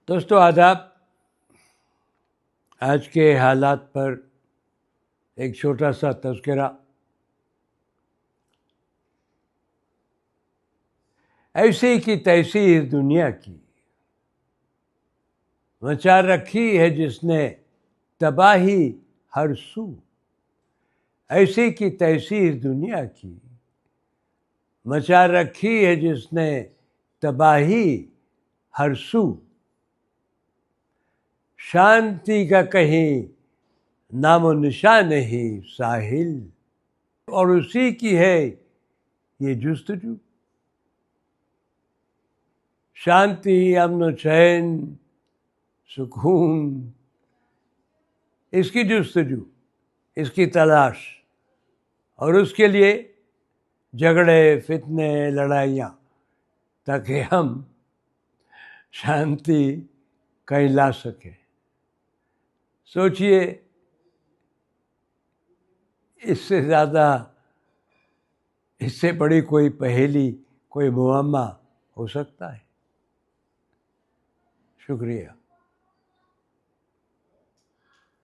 दोस्तों आदाब। आज के हालात पर एक छोटा सा तज़किरा। ऐसी की तैसी इस दुनिया की, मचा रखी है जिसने तबाही हर सू। ऐसी की तैसी इस दुनिया की, मचा रखी है जिसने तबाही हर सू। शांति का कहीं नामो निशान नहीं साहिल, और उसी की है ये जुस्तजू। शांति, अमन, चैन, सुकून, इसकी जुस्तजू, इसकी तलाश, और उसके लिए झगड़े, फितने, लड़ाइयाँ, ताकि हम शांति कहीं ला सकें। सोचिए, इससे ज़्यादा, इससे बड़ी कोई पहेली, कोई मुअम्मा हो सकता है? शुक्रिया।